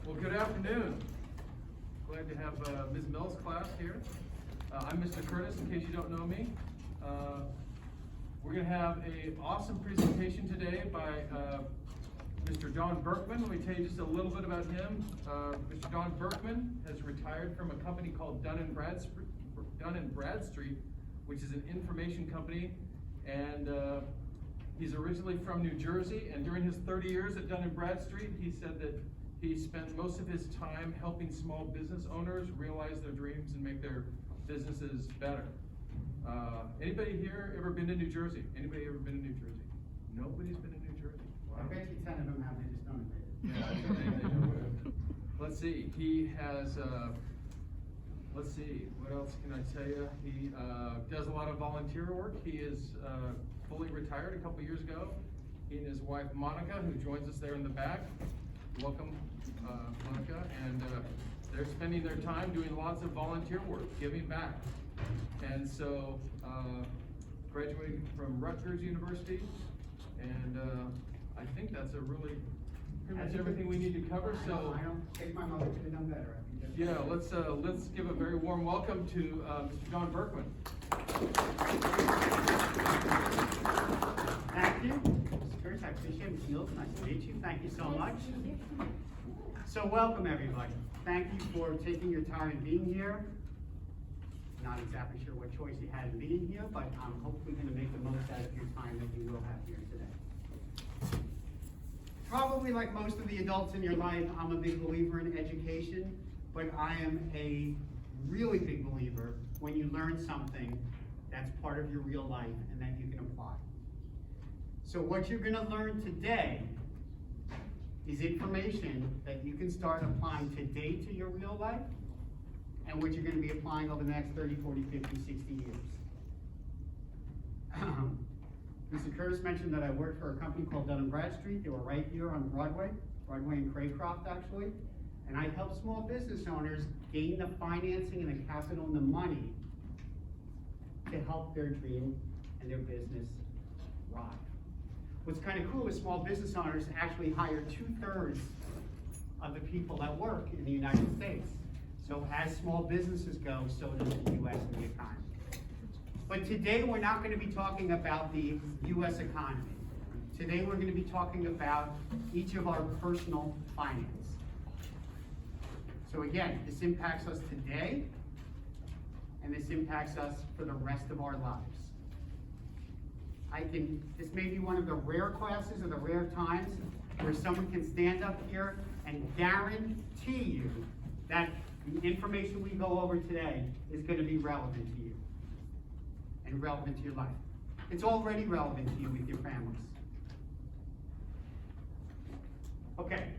Well, good afternoon. Glad to have Ms. Mills' class here. I'm Mr. Curtis, in case you don't know me. We're going to have an awesome presentation today by Mr. John Berkman. Let me tell you just a little bit about him. Mr. John Berkman has retired from a company called Dun & Bradstreet, which is an information company, and he's originally from New Jersey, and during his 30 years at Dun & Bradstreet, he said that he spent most of his time helping small business owners realize their dreams and make their businesses better. Anybody here ever been to New Jersey? Anybody ever been to New Jersey? Nobody's been to New Jersey? Wow. I bet you 10 of them have, they just don't admit it. Yeah, I think they know. Let's see, he has, let's see, what else can I tell you? He does a lot of volunteer work. He is fully retired a couple years ago. He and his wife Monica, who joins us there in the back. Welcome, Monica. And they're spending their time doing lots of volunteer work, giving back. And so, graduating from Rutgers University, and I think that's pretty much everything we need to cover. So I don't think my mother could have done better. yeah, let's give a very warm welcome to Mr. John Berkman. Thank you, Mr. Curtis. I appreciate it. Ms. Mills, nice to meet you. Thank you so much. So welcome, everybody. Thank you for taking your time and being here. Not exactly sure what choice you had in being here, but I'm hopefully going to make the most out of your time that you will have here today. Probably like most of the adults in your life, I'm a big believer in education, but I am a really big believer when you learn something that's part of your real life and that you can apply. So what you're going to learn today is information that you can start applying today to your real life, and what you're going to be applying over the next 30, 40, 50, 60 years. Mr. Curtis mentioned that I worked for a company called Dun & Bradstreet. They were right here on Broadway and Craycroft actually. And I help small business owners gain the financing and the capital and the money to help their dream and their business thrive. What's kind of cool is small business owners actually hire 2/3 of the people that work in the United States. So as small businesses go, so does the U.S. and the economy. But today we're not going to be talking about the U.S. economy. Today we're going to be talking about each of our personal finance. So again, this impacts us today, and this impacts us for the rest of our lives. This may be one of the rare classes or the rare times where someone can stand up here and guarantee you that the information we go over today is going to be relevant to you and relevant to your life. It's already relevant to you with your families. Okay.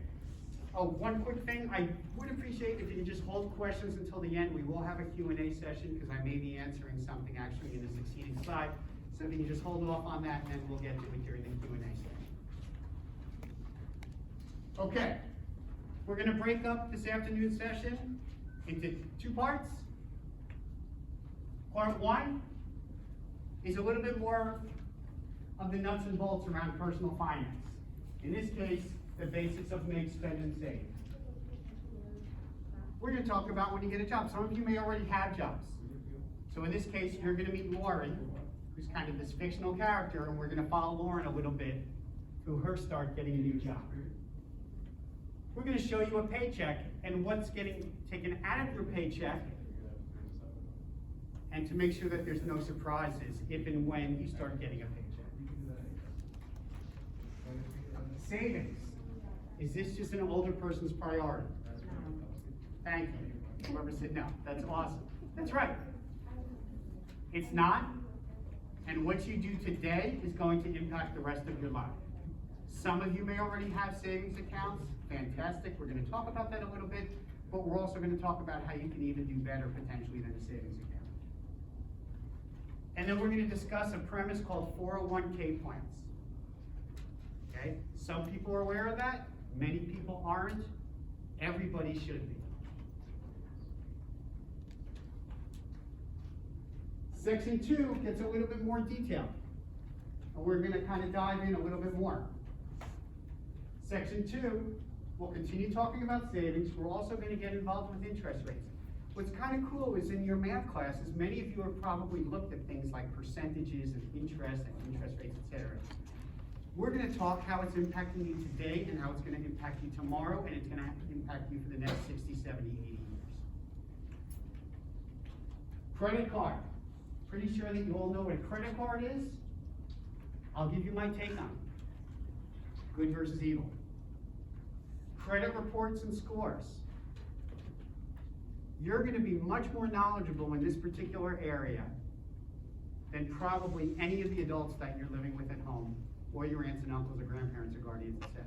Oh, one quick thing. I would appreciate if you could just hold questions until the end. We will have a Q&A session because I may be answering something actually in the succeeding slide. So if you can just hold off on that, and then we'll get to it during the Q&A session. Okay. We're going to break up this afternoon session into 2 parts. Part 1 is a little bit more of the nuts and bolts around personal finance. In this case, the basics of make, spend, and save. We're going to talk about when you get a job. Some of you may already have jobs. So in this case, you're going to meet Lauren, who's kind of this fictional character, and we're going to follow Lauren a little bit through her start getting a new job. We're going to show you a paycheck and what's getting taken out of your paycheck, and to make sure that there's no surprises if and when you start getting a paycheck. Savings. Is this just an older person's priority? Thank you. Whoever said no. That's awesome. That's right. It's not, and what you do today is going to impact the rest of your life. Some of you may already have savings accounts. Fantastic. We're going to talk about that a little bit, but we're also going to talk about how you can even do better potentially than a savings account. And then we're going to discuss a premise called 401k plans. Okay? Some people are aware of that. Many people aren't. Everybody should be. Section 2 gets a little bit more detailed. And we're going to kind of dive in a little bit more. Section 2 We'll continue talking about savings. We're also gonna get involved with interest rates. What's kind of cool is in your math classes, many of you have probably looked at things like percentages and interest rates, et cetera. We're gonna talk how it's impacting you today and how it's gonna impact you tomorrow, and it's gonna impact you for the next 60, 70, 80 years. Credit card. Pretty sure that you all know what a credit card is. I'll give you my take on it. Good versus evil. Credit reports and scores. You're gonna be much more knowledgeable in this particular area than probably any of the adults that you're living with at home, or your aunts and uncles or grandparents or guardians, etc.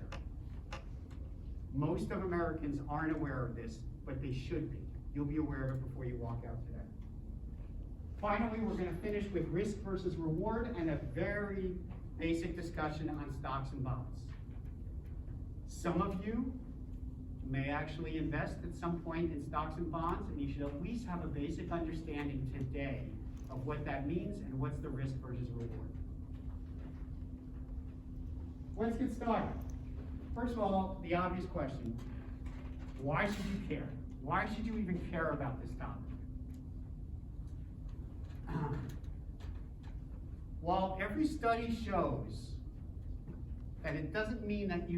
Most of Americans aren't aware of this, but they should be. You'll be aware of it before you walk out today. Finally, we're gonna finish with risk versus reward and a very basic discussion on stocks and bonds. Some of you may actually invest at some point in stocks and bonds, and you should at least have a basic understanding today of what that means and what's the risk versus reward. Let's get started. First of all, the obvious question: why should you care? Why should you even care about this topic? While every study shows that it doesn't mean that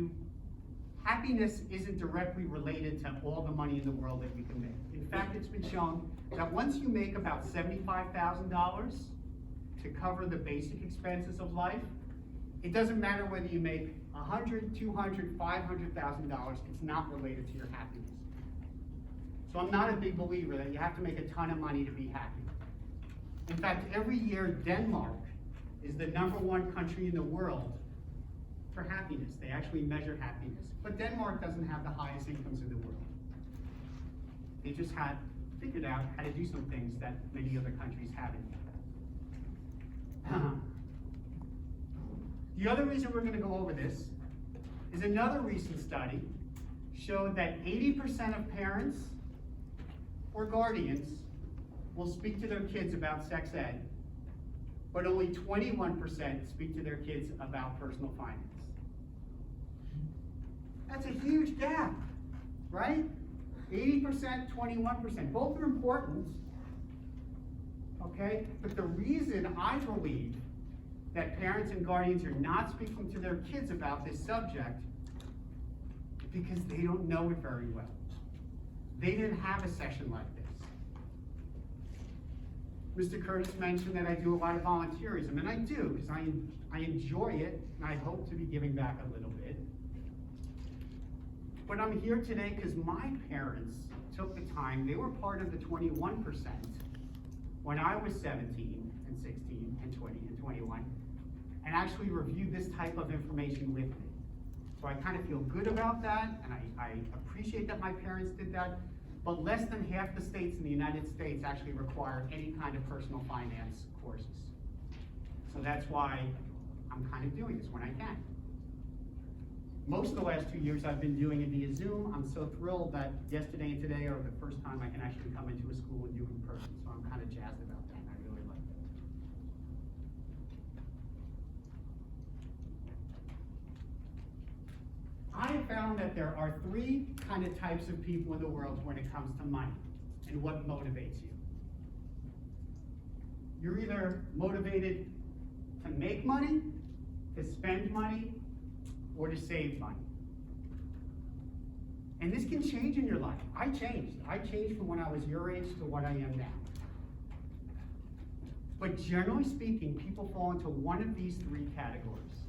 happiness isn't directly related to all the money in the world that you can make. In fact, it's been shown that once you make about $75,000 to cover the basic expenses of life, it doesn't matter whether you make $100,000, $200,000, $500,000, it's not related to your happiness. So I'm not a big believer that you have to make a ton of money to be happy. In fact, every year Denmark is the #1 country in the world for happiness. They actually measure happiness. But Denmark doesn't have the highest incomes in the world. They just had figured out how to do some things that many other countries haven't. The other reason we're gonna go over this is another recent study showed that 80% of parents or guardians will speak to their kids about sex ed, but only 21% speak to their kids about personal finance. That's a huge gap, right? 80%, 21%, both are important, okay? But the reason I believe that parents and guardians are not speaking to their kids about this subject is because they don't know it very well. They didn't have a session like this. Mr. Curtis mentioned that I do a lot of volunteerism, and I do, because I enjoy it, and I hope to be giving back a little bit. But I'm here today because my parents took the time, they were part of the 21% when I was 17 and 16 and 20 and 21, and actually reviewed this type of information with me. So I kind of feel good about that, and I appreciate that my parents did that. But less than half the states in the United States actually require any kind of personal finance courses. So that's why I'm kind of doing this when I can. Most of the last 2 years I've been doing it via Zoom. I'm so thrilled that yesterday and today are the first time I can actually come into a school and do it in person. So I'm kind of jazzed about that, and I really like that. I have found that there are 3 kind of types of people in the world when it comes to money and what motivates you. You're either motivated to make money, to spend money, or to save money. And this can change in your life. I changed. I changed from when I was your age to what I am now. But generally speaking, people fall into one of these 3 categories.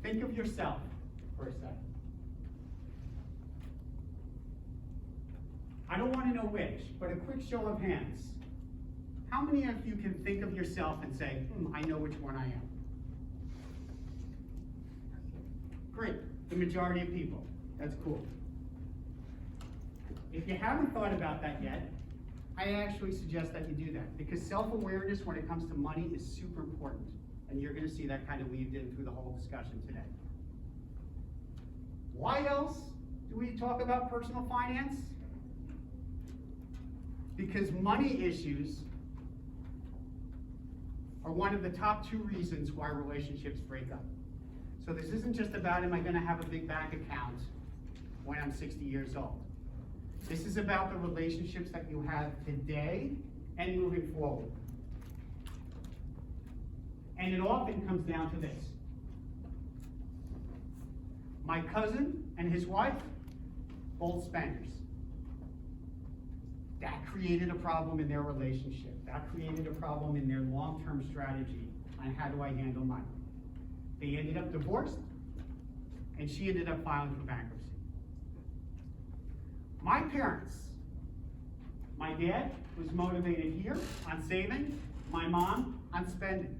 Think of yourself for a second. I don't want to know which, but a quick show of hands. How many of you can think of yourself and say, I know which one I am? Great, the majority of people. That's cool. If you haven't thought about that yet, I actually suggest that you do that, because self-awareness when it comes to money is super important, and you're going to see that kind of weaved in through the whole discussion today. Why else do we talk about personal finance? Because money issues are one of the top 2 reasons why relationships break up. So this isn't just about, am I going to have a big bank account I'm 60 years old. This is about the relationships that you have today and moving forward. And it often comes down to this. My cousin and his wife, both spenders. That created a problem in their relationship. That created a problem in their long-term strategy on how do I handle money. They ended up divorced, and she ended up filing for bankruptcy. My parents, my dad was motivated here on saving, my mom on spending.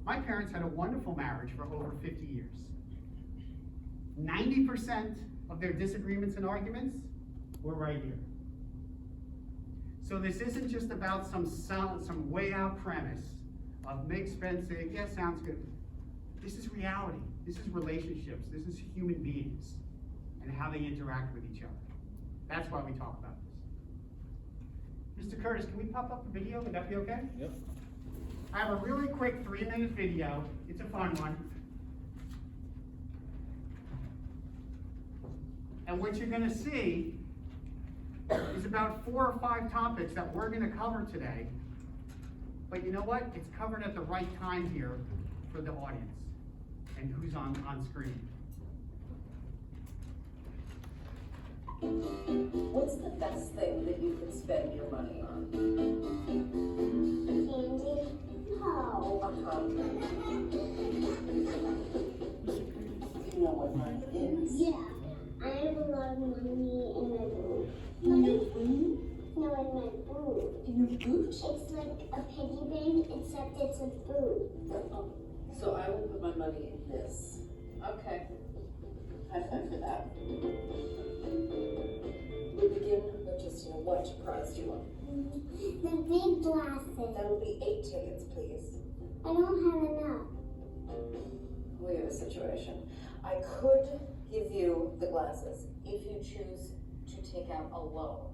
My parents had a wonderful marriage for over 50 years. 90% of their disagreements and arguments were right here. So this isn't just about some way out premise of make, spend, save, yeah, sounds good. This is reality. This is relationships. This is human beings and how they interact with each other. That's why we talk about this. Mr. Curtis, can we pop up the video? Would that be okay? Yep. I have a really quick 3-minute video. It's a fun one. And what you're gonna see is about 4 or 5 topics that we're gonna cover today. But you know what? It's covered at the right time here for the audience and who's on screen. What's the best thing that you can spend your money on? Candy? No. You know what money is? Yeah. I have a lot of money in my boot. In your food? No, in my boot. In your boot? It's like a piggy bank, except it's a boot. So I will put my money in this. Okay. High five for that. We begin with just, what prize do you want? The big glasses. That'll be 8 tickets, please. I don't have enough. We have a situation. I could give you the glasses if you choose to take out a loan.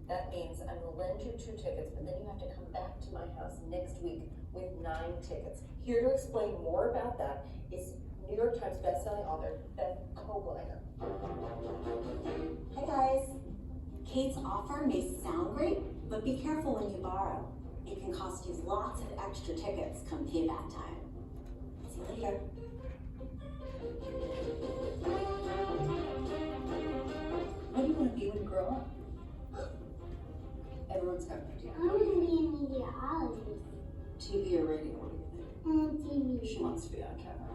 That means I'm gonna lend you 2 tickets, but then you have to come back to my house next week with 9 tickets. Here to explain more about that is New York Times bestselling author Beth Kobliner. Hi guys. Kate's offer may sound great, but be careful when you borrow. It can cost you lots of extra tickets come payback time. See you later. What do you want to be when you grow up? Everyone's got an I idea. want to be a meteorologist. TV or radio, what do you think? And TV. She wants to be on camera.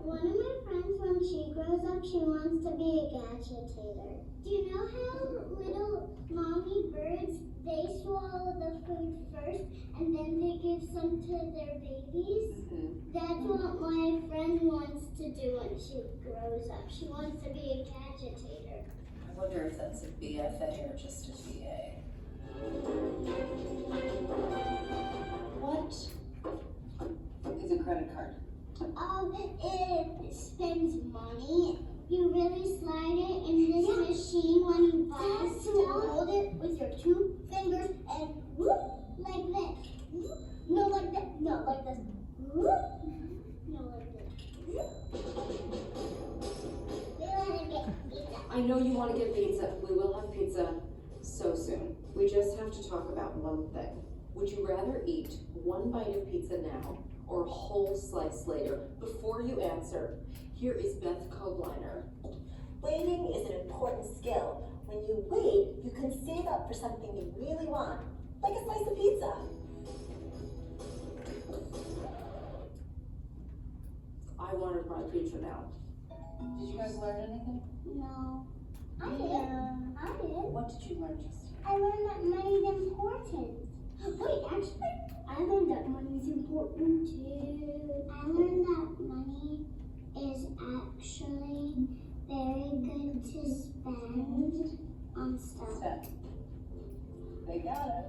One of my friends, when she grows up, she wants to be a gadgetator. Do you know how little mommy birds, they swallow the food first and then they give some to their babies? That's what my friend wants to do when she grows up. She wants to be a gadgetator. I wonder if that's a BFA or just a BA. What is a credit card? It spends money. You really slide it in this machine when you buy stuff. You hold it with your 2 fingers and whoop, like this. No, like that. No, like this. Whoop. No, like this. We want to get pizza. I know you want to get pizza. We will have pizza so soon. We just have to talk about one thing. Would you rather eat 1 bite of pizza now or a whole slice later? Before you answer, here is Beth Kobliner. Waiting is an important skill. When you wait, you can save up for something you really want, like a slice of pizza. I wanted my pizza now. Did you guys learn anything? No. I did. What did you learn, Justin? I learned that money is important. Wait, actually, I learned that money is important too. I learned that money is actually very good to spend on stuff. Steph. They got it.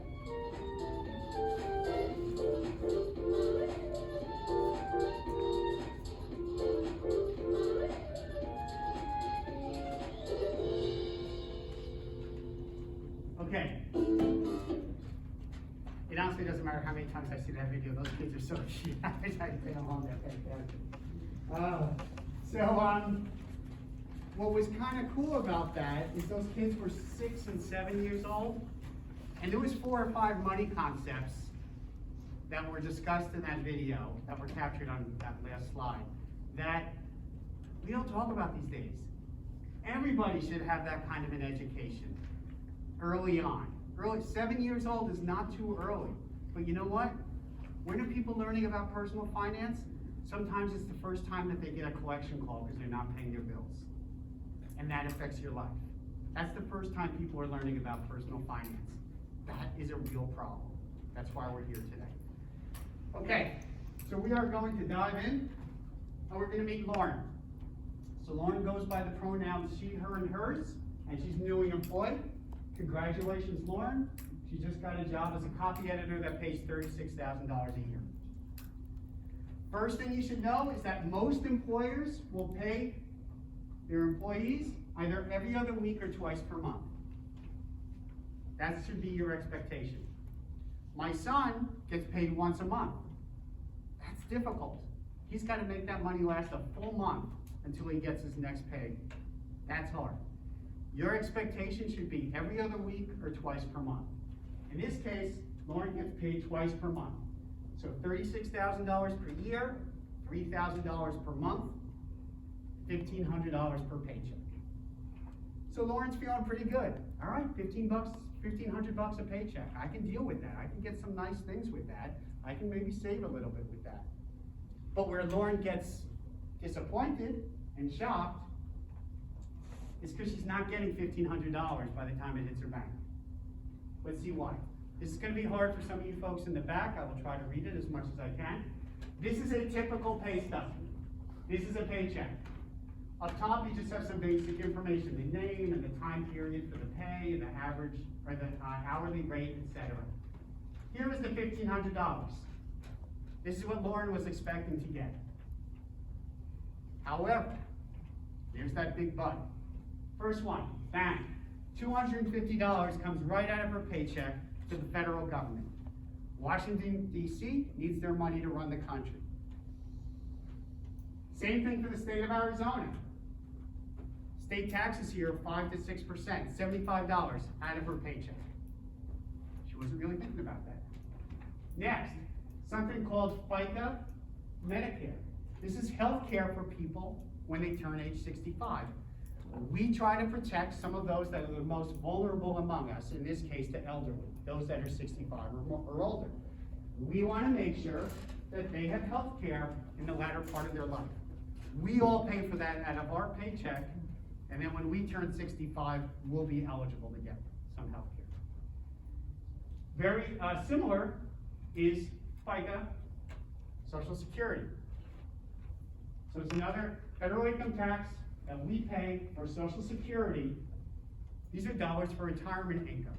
Okay. It honestly doesn't matter how many times I see that video. Those kids are so cute. I try to stay along there. So what was kind of cool about that is those kids were 6 and 7 years old, and there was 4 or 5 money concepts that were discussed in that video, that were captured on that last slide, that we don't talk about these days. Everybody should have that kind of an education early on. 7 years old is not too early. But you know what? When are people learning about personal finance? Sometimes it's the first time that they get a collection call because they're not paying their bills. And that affects your life. That's the first time people are learning about personal finance. That is a real problem. That's why we're here today. Okay, so we are going to dive in, and we're going to meet Lauren. So Lauren goes by the pronouns she, her, and hers, and she's newly employed. Congratulations, Lauren. She just got a job as a copy editor that pays $36,000 a year. First thing you should know is that most employers will pay their employees either every other week or twice per month. That should be your expectation. My son gets paid once a month. That's difficult. He's got to make that money last a full month until he gets his next pay. That's hard. Your expectation should be every other week or twice per month. In this case, Lauren gets paid twice per month. So $36,000 per year, $3,000 per month, $1,500 per paycheck. So Lauren's feeling pretty good. All right, $1,500 a paycheck. I can deal with that. I can get some nice things with that. I can maybe save a little bit with that. But where Lauren gets disappointed and shocked is because she's not getting $1,500 by the time it hits her bank. Let's see why. This is going to be hard for some of you folks in the back. I will try to read it as much as I can. This is a typical pay stub. This is a paycheck. Up top, you just have some basic information, the name and the time period for the pay, the average, or the hourly rate, etc. Here is the $1,500. This is what Lauren was expecting to get. However, here's that big but. First one, bang. $250 comes right out of her paycheck to the federal government. Washington, D.C. needs their money to run the country. Same thing for the state of Arizona. State taxes here are 5 to 6%, $75 out of her paycheck. She wasn't really thinking about that. Next, something called FICA Medicare. This is health care for people when they turn age 65. We try to protect some of those that are the most vulnerable among us, in this case the elderly, those that are 65 or older. We want to make sure that they have health care in the latter part of their life. We all pay for that out of our paycheck, and then when we turn 65, we'll be eligible to get some health care. Very similar is FICA, Social Security. So it's another federal income tax that we pay for Social Security. These are dollars for retirement income.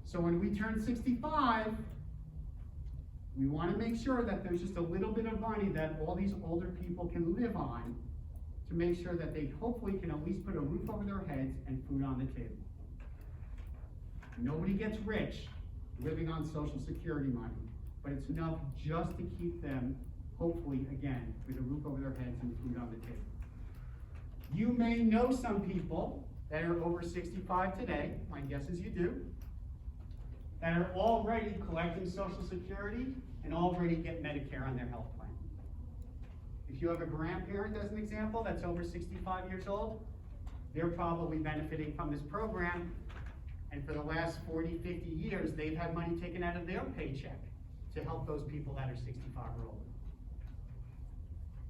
So when we turn 65, we want to make sure that there's just a little bit of money that all these older people can live on to make sure that they hopefully can at least put a roof over their heads and food on the table. Nobody gets rich living on Social Security money, but it's enough just to keep them, hopefully, again, with a roof over their heads and food on the table. You may know some people that are over 65 today, my guess is you do, that are already collecting Social Security and already get Medicare on their health plan. If you have a grandparent, as an example, that's over 65 years old, they're probably benefiting from this program, and for the last 40, 50 years, they've had money taken out of their paycheck to help those people that are 65 or older.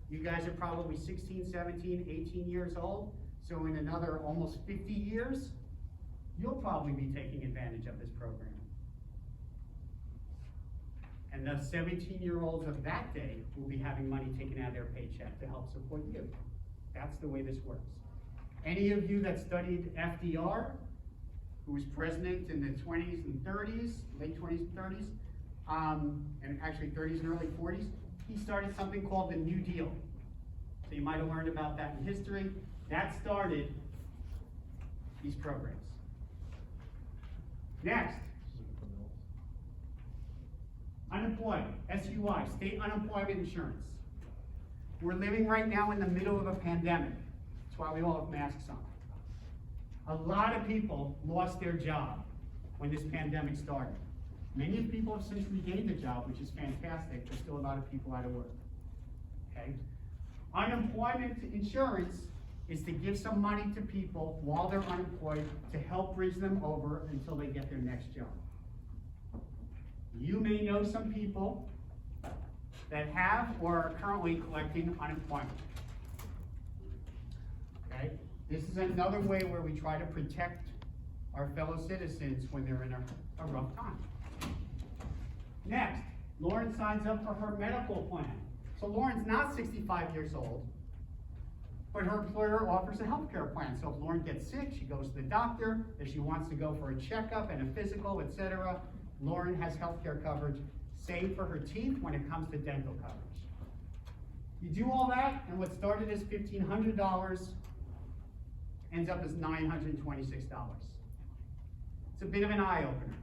You guys are probably 16, 17, 18 years old, so in another almost 50 years, you'll probably be taking advantage of this program. And the 17-year-olds of that day will be having money taken out of their paycheck to help support you. That's the way this works. Any of you that studied FDR, who was president in the 20s and 30s, late 20s and 30s, and actually 30s and early 40s, he started something called the New Deal. So you might have learned about that in history. That started these programs. Next, unemployed, SUI, state unemployment insurance. We're living right now in the middle of a pandemic. That's why we all have masks on. A lot of people lost their job when this pandemic started. Many people have since regained a job, which is fantastic. There's still a lot of people out of work. Okay? Unemployment insurance is to give some money to people while they're unemployed to help bridge them over until they get their next job. You may know some people that have or are currently collecting unemployment. Okay? This is another way where we try to protect our fellow citizens when they're in a rough time. Next, Lauren signs up for her medical plan. So Lauren's not 65 years old, but her employer offers a health care plan. So if Lauren gets sick, she goes to the doctor. If she wants to go for a checkup and a physical, etc., Lauren has health care coverage, save for her teeth when it comes to dental coverage. You do all that, and what started as $1,500 ends up as $926. It's a bit of an eye-opener,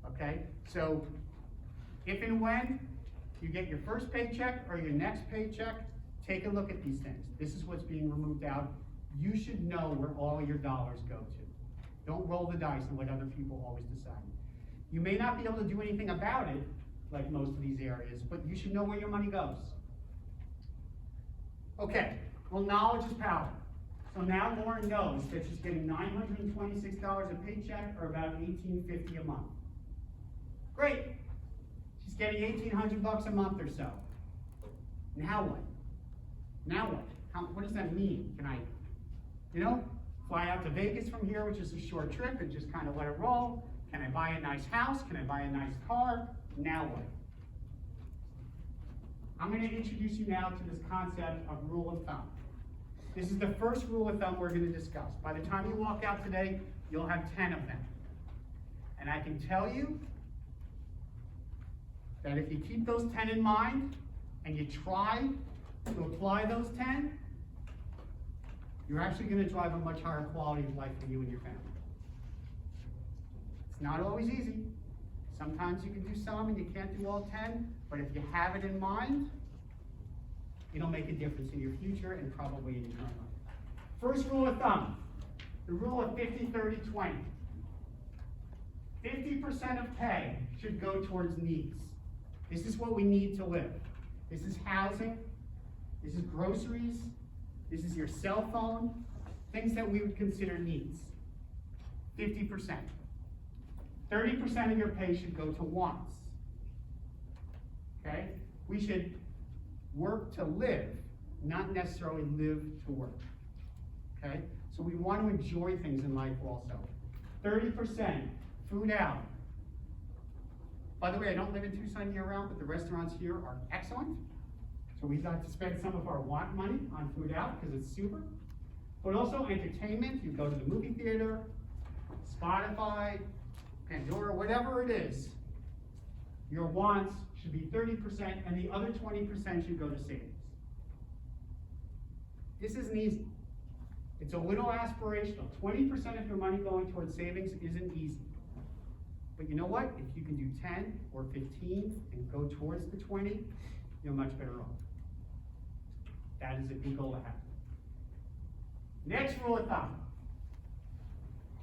okay? So if and when you get your first paycheck or your next paycheck, take a look at these things. This is what's being removed out. You should know where all your dollars go to. Don't roll the dice and let other people always decide. You may not be able to do anything about it, like most of these areas, but you should know where your money goes. Okay, well, knowledge is power. So now Lauren knows that she's getting $926 a paycheck, or about $1,850 a month. Great. She's getting $1,800 a month or so. Now what? Now what? What does that mean? Can I, fly out to Vegas from here, which is a short trip, and just kind of let it roll? Can I buy a nice house? Can I buy a nice car? Now what? I'm going to introduce you now to this concept of rule of thumb. This is the first rule of thumb we're going to discuss. By the time you walk out today, you'll have 10 of them. And I can tell you that if you keep those 10 in mind, and you try to apply those 10, you're actually going to drive a much higher quality of life for you and your family. It's not always easy. Sometimes you can do some and you can't do all 10, but if you have it in mind, it'll make a difference in your future and probably in your current life. First rule of thumb, the rule of 50-30-20. 50% of pay should go towards needs. This is what we need to live. This is housing, this is groceries, this is your cell phone, things that we would consider needs. 50%. 30% of your pay should go to wants. Okay? We should work to live, not necessarily live to work. Okay? So we want to enjoy things in life also. 30%, food out. By the way, I don't live in Tucson year-round, but the restaurants here are excellent. So we like to spend some of our want money on food out because it's super. But also entertainment, you go to the movie theater, Spotify, Pandora, whatever it is, your wants should be 30% and the other 20% should go to savings. This isn't easy. It's a little aspirational. 20% of your money going towards savings isn't easy. But you know what? If you can do 10 or 15 and go towards the 20, you're much better off. That is a good goal to have. Next rule of thumb.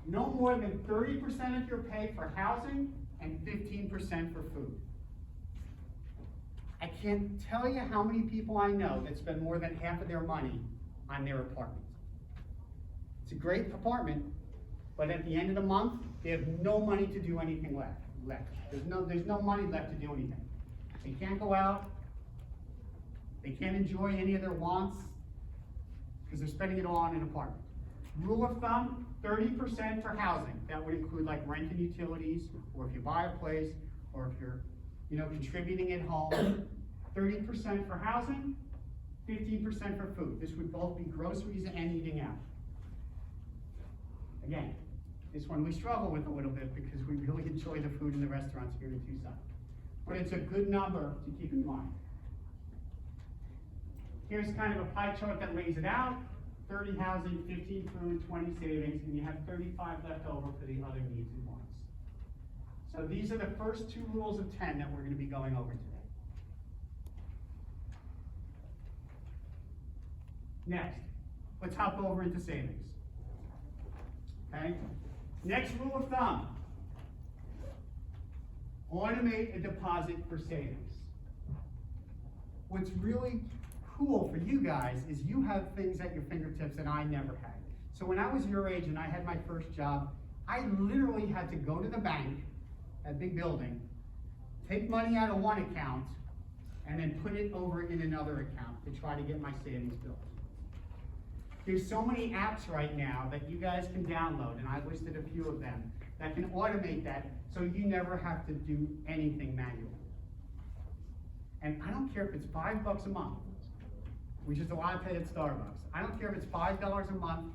No more than 30% of your pay for housing and 15% for food. I can't tell you how many people I know that spend more than half of their money on their apartment. It's a great apartment, but at the end of the month, they have no money to do anything left. There's no money left to do anything. They can't go out. They can't enjoy any of their wants because they're spending it all on an apartment. Rule of thumb, 30% for housing. That would include like rent and utilities, or if you buy a place, or if you're contributing at home. 30% for housing, 15% for food. This would both be groceries and eating out. Again, this one we struggle with a little bit because we really enjoy the food in the restaurants here in Tucson. But it's a good number to keep in mind. Here's kind of a pie chart that lays it out. 30 housing, 15 food, 20 savings, and you have 35 left over for the other needs and wants. So these are the first two rules of 10 that we're going to be going over today. Next, Let's hop over into savings. Okay? Next rule of thumb. Automate a deposit for savings. What's really cool for you guys is you have things at your fingertips that I never had. So when I was your age and I had my first job, I literally had to go to the bank, that big building, take money out of one account, and then put it over in another account to try to get my savings built. There's so many apps right now that you guys can download, and I've listed a few of them, that can automate that so you never have to do anything manually. And I don't care if it's $5 a month, which is a latte at Starbucks. I don't care if it's $5 a month.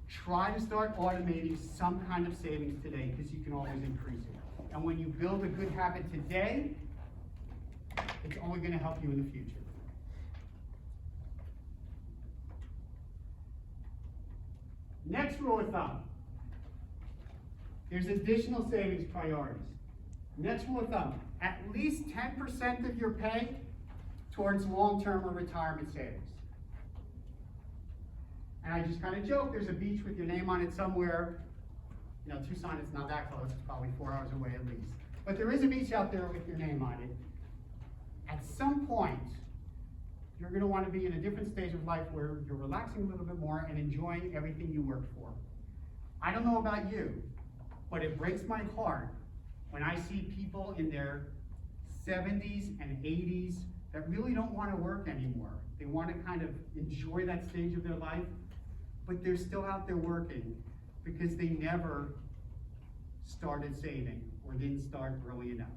Try to start automating some kind of savings today, because you can always increase it. And when you build a good habit today, it's only going to help you in the future. Next rule of thumb. There's additional savings priorities. Next rule of thumb, at least 10% of your pay towards long-term or retirement savings. And I just kind of joke, there's a beach with your name on it somewhere. You know, Tucson is not that close, it's probably 4 hours away at least. But there is a beach out there with your name on it. At some point, you're going to want to be in a different stage of life where you're relaxing a little bit more and enjoying everything you worked for. I don't know about you, but it breaks my heart when I see people in their 70s and 80s that really don't want to work anymore. They want to kind of enjoy that stage of their life, but they're still out there working because they never started saving or didn't start early enough.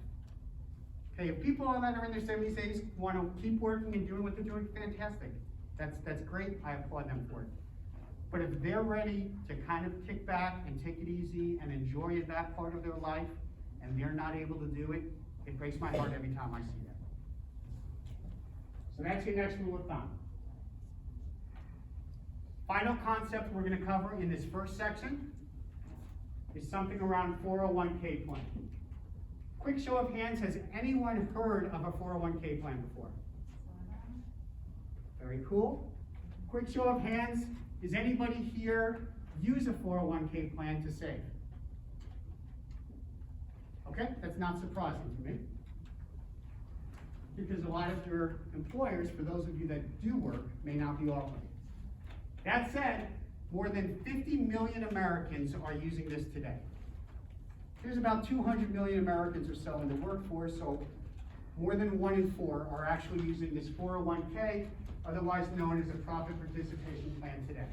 Okay, if people that are in their 70s, 80s want to keep working and doing what they're doing, fantastic. That's great, I applaud them for it. But if they're ready to kind of kick back and take it easy and enjoy that part of their life, and they're not able to do it, it breaks my heart every time I see that. So that's your next rule of thumb. Final concept we're going to cover in this first section is something around 401k plan. Quick show of hands, has anyone heard of a 401k plan before? Very cool. Quick show of hands, does anybody here use a 401k plan to save? Okay, that's not surprising to me. Because a lot of your employers, for those of you that do work, may not be offering it. That said, more than 50 million Americans are using this today. There's about 200 million Americans or so in the workforce, so more than 1 in 4 are actually using this 401k, otherwise known as a profit participation plan today.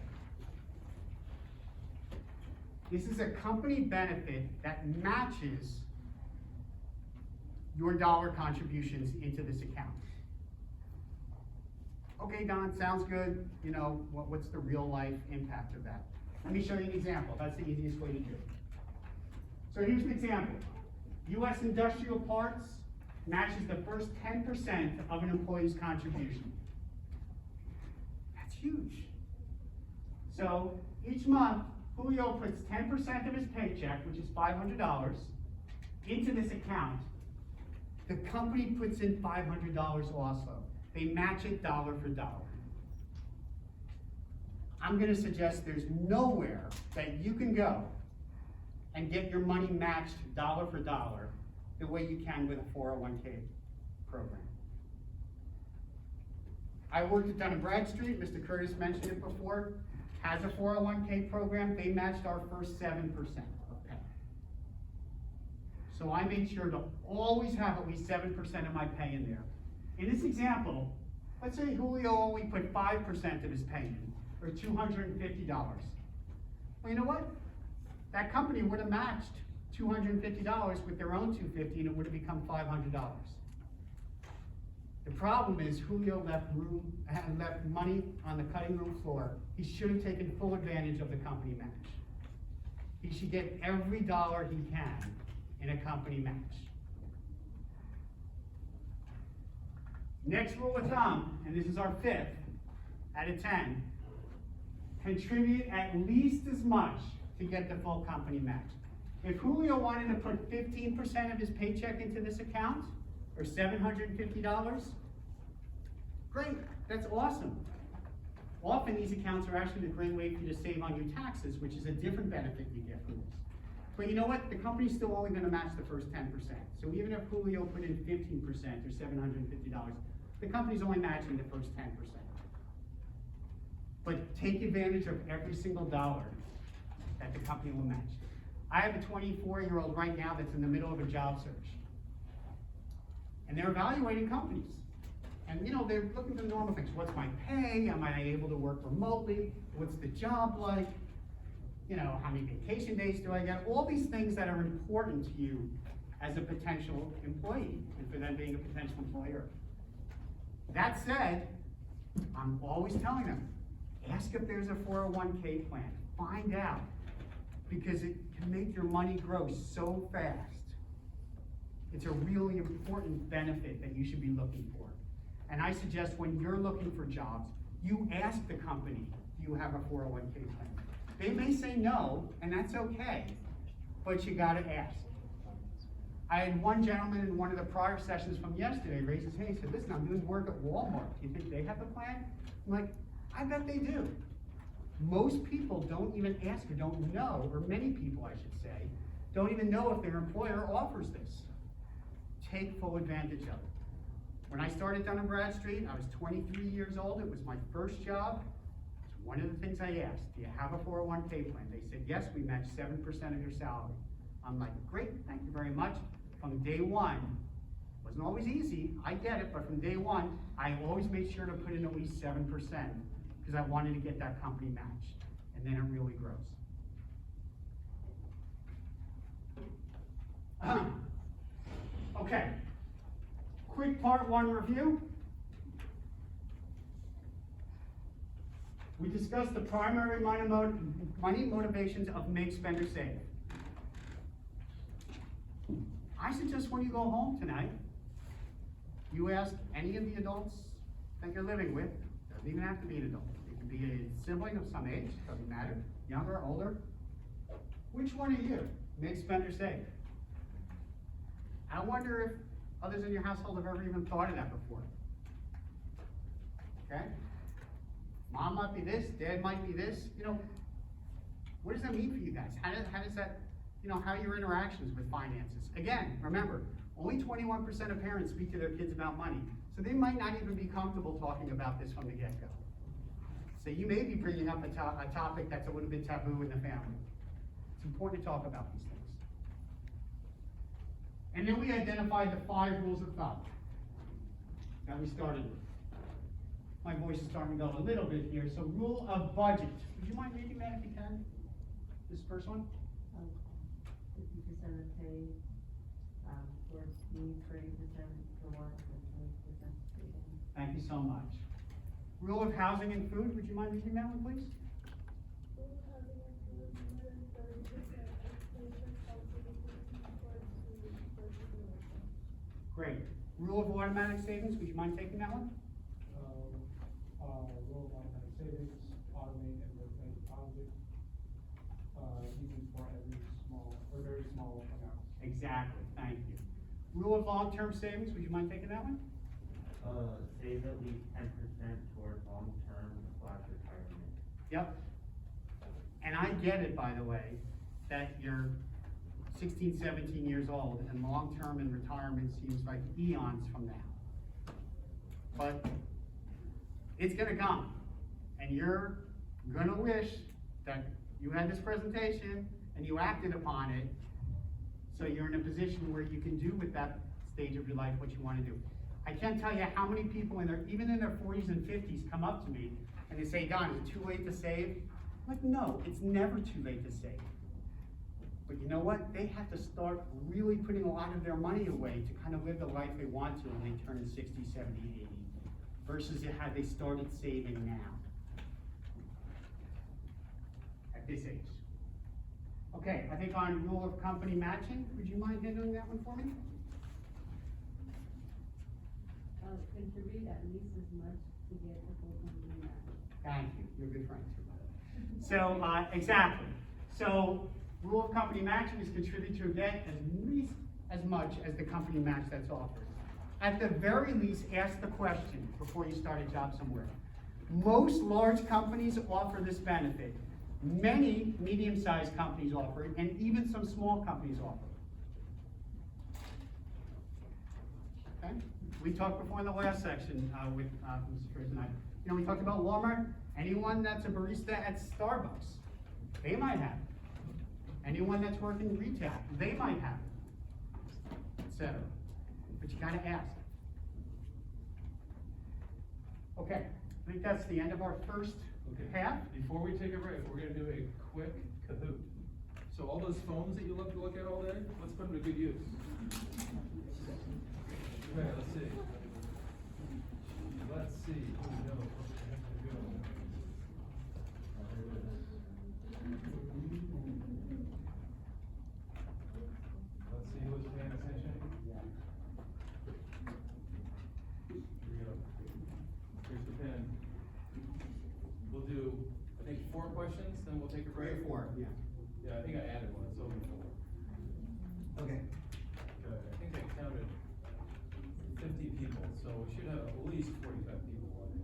This is a company benefit that matches your dollar contributions into this account. Okay, Don, sounds good. You know, what's the real life impact of that? Let me show you an example. That's the easiest way to do it. So here's an example. U.S. Industrial Parts matches the first 10% of an employee's contribution. That's huge. So each month, Julio puts 10% of his paycheck, which is $500, into this account. The company puts in $500 also. They match it dollar for dollar. I'm going to suggest there's nowhere that you can go and get your money matched dollar for dollar the way you can with a 401k program. I worked at Dun & Bradstreet, Mr. Curtis mentioned it before, has a 401k program. They matched our first 7% of pay. So I made sure to always have at least 7% of my pay in there. In this example, let's say Julio only put 5% of his pay in, or $250. Well, you know what? That company would have matched $250 with their own $250, and it would have become $500. The problem is Julio left money on the cutting room floor. He should have taken full advantage of the company match. He should get every dollar he can in a company match. Next rule of thumb, and this is our 5th out of 10, contribute at least as much to get the full company match. If Julio wanted to put 15% of his paycheck into this account, or $750, great, that's awesome. Often these accounts are actually a great way for you to save on your taxes, which is a different benefit you get from this. But you know what? The company's still only gonna match the first 10%. So even if Julio put in 15% or $750, the company's only matching the first 10%. But take advantage of every single dollar that the company will match. I have a 24-year-old right now that's in the middle of a job search. And they're evaluating companies. And you know, they're looking for normal things. What's my pay? Am I able to work remotely? What's the job like? You know, how many vacation days do I get? All these things that are important to you as a potential employee and for them being a potential employer. That said, I'm always telling them, ask if there's a 401k plan. Find out, because it can make your money grow so fast. It's a really important benefit that you should be looking for. And I suggest when you're looking for jobs, you ask the company, do you have a 401k plan? They may say no, and that's okay, but you gotta ask. I had one gentleman in one of the prior sessions from yesterday raise his hand and said, listen, I'm doing work at Walmart. Do you think they have a plan? I'm like, I bet they do. Most people don't even ask or don't know, or many people I should say, don't even know if their employer offers this. Take full advantage of it. When I started Dun & Bradstreet, I was 23 years old. It was my first job. It's one of the things I asked, do you have a 401k plan? They said, yes, we match 7% of your salary. I'm like, great, thank you very much. From day one, wasn't always easy, I get it, but from day one, I always made sure to put in at least 7% because I wanted to get that company matched, and then it really grows. Okay, quick part one review. We discussed the primary money motivations of make, spend, or save. I suggest when you go home tonight, you ask any of the adults that you're living with, doesn't even have to be an adult, it can be a sibling of some age, doesn't matter, younger, older. Which one are you? Make, spend, or save? I wonder if others in your household have ever even thought of that before. Okay? Mom might be this, dad might be this, you know, what does that mean for you guys? How does that, you know, how are your interactions with finances? Again, remember, only 21% of parents speak to their kids about money, so they might not even be comfortable talking about this from the get-go. So you may be bringing up a topic that's a little bit taboo in the family. It's important to talk about these things. And then we identified the 5 rules of thumb that we started with. My voice is starting to go a little bit here. So rule of budget. Would you mind reading that if you can? This first one? 50% of pay for needs, 30% for wants, and 20% for savings. Thank you so much. Rule of housing and food. Would you mind reading that one, please? Great. Rule of automatic savings. Would you mind taking that one? Rule of automatic savings, automate and replace deposit, even for every small or very small amount. Exactly. Thank you. Rule of long-term savings. Would you mind taking that one? Save at least 10% toward long-term / retirement. Yep. And I get it, by the way, that you're 16, 17 years old, and long-term and retirement seems like eons from now. But it's gonna come, and you're gonna wish that you had this presentation and you acted upon it, so you're in a position where you can do with that stage of your life what you wanna do. I can't tell you how many people even in their 40s and 50s come up to me and they say, Don, is it too late to save? I'm like, no, it's never too late to save. But you know what? They have to start really putting a lot of their money away to kind of live the life they want to when they turn 60, 70, 80, versus had they started saving now, at this age. Okay, I think on rule of company matching, would you mind handling that one for me? Contribute at least as much to get the full company match. Thank you, you're a good friend too. So, exactly. So, rule of company matching is contribute to get at least as much as the company match that's offered. At the very least, ask the question before you start a job somewhere. Most large companies offer this benefit. Many medium-sized companies offer it, and even some small companies offer it. Okay? We talked before in the last section with Mr. Chris and I. We talked about Walmart. Anyone that's a barista at Starbucks, they might have it. Anyone that's working retail, they might have it, etc. But you gotta ask. Okay, I think that's the end of our first half. Before we take a break, we're gonna do a quick Kahoot. So all those phones that you love to look at all day, let's put them to good use. Okay, let's see. Let's see. Who knows? Go. There it is. Let's see who's paying attention. Here we go. Here's the pen. We'll do, I think, 4 questions, then we'll take a break. 3 or 4, yeah. Yeah, I think I added one, so only 4. Okay. Good. I think I counted 50 people, so we should have at least 45 people on it.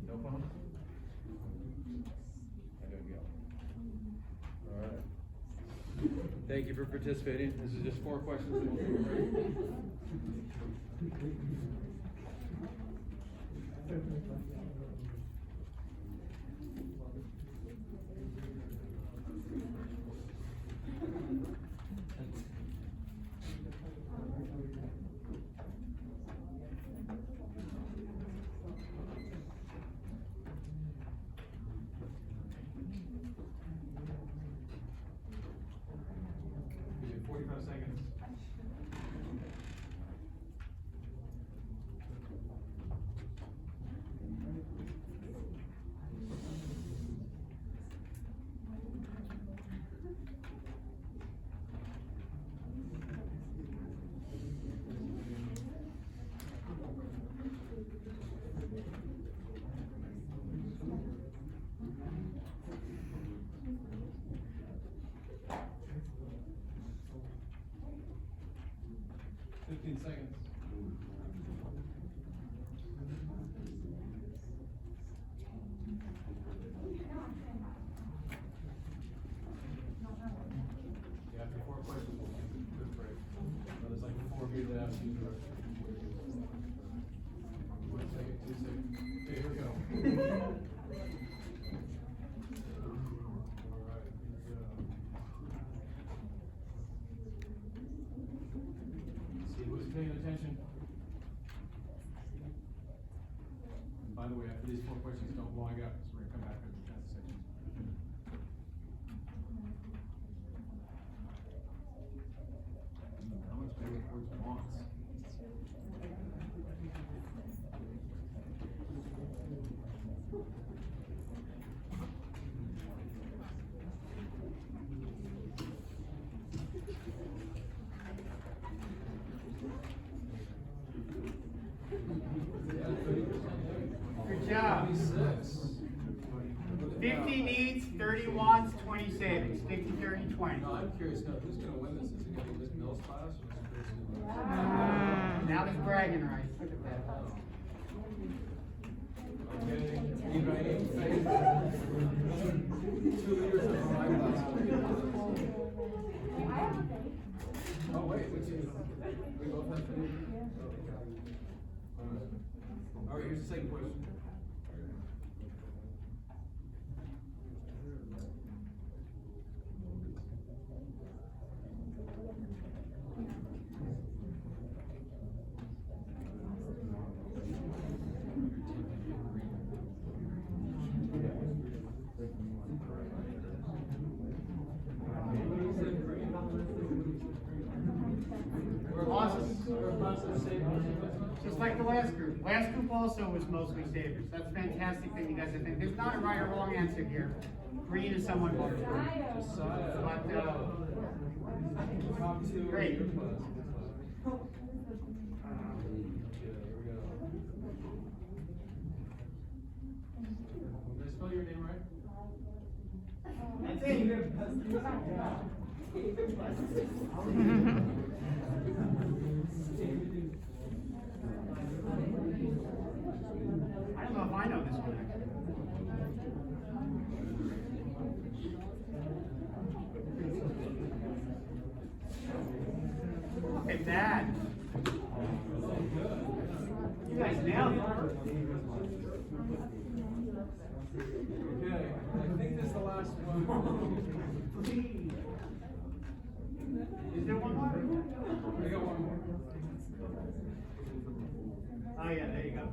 No phone? There we go. All right. Thank you for participating. This is just 4 questions. And we'll take a break. 45 seconds. Seconds. Yeah, after 4 questions, we'll take a quick break. There's like 4 of you that asked you to. 1 second, 2 seconds. Okay, here we go. All right, here we go. See who's paying attention. And by the way, after these 4 questions, don't log out, so we're gonna come back to the test section. How much do you words wants? Good job. 50 needs, 30 wants, 20 savings. 50, 30, 20. No, I'm curious now, who's gonna win this? Is it gonna be Ms. Mills' class or Mr. Chris? Now there's bragging rights. Look at that. Okay, Ibrahim, Faith. 2 years of my class. Oh, wait, which is, we both have Faith? All right, here's the second question. Just like the last group. Last group also was mostly savers. That's fantastic that you guys have been. There's not a right or wrong answer here. Green is someone voted for. Top 2. Great. Here we go. Did I spell your name right? That's it. I don't know if I know this one. Look at that. You guys nailed it. Okay, I think this is the last one. Is there one more? I got one more. Oh yeah, there you go.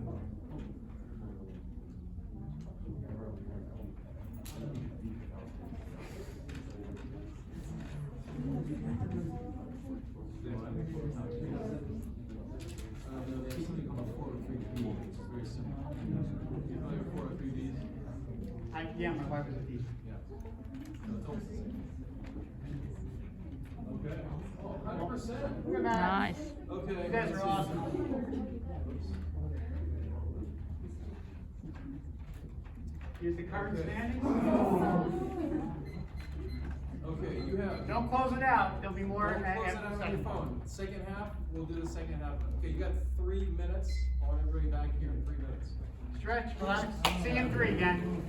There's something called 403B, which is very simple. You know your 403Bs? Yeah, my wife was a thief. Yeah. So it's almost the same. Okay. Oh, 100%. Look at that. Nice. Okay. You guys let's are see. awesome. Here's the current Okay. standings. Okay, you have. Don't close it out, there'll be more Don't close it after out the on your second phone. phone. Second half, we'll do the second half. Okay, you got 3 minutes. I want everybody back here in 3 minutes. Stretch, relax, see you in 3 again.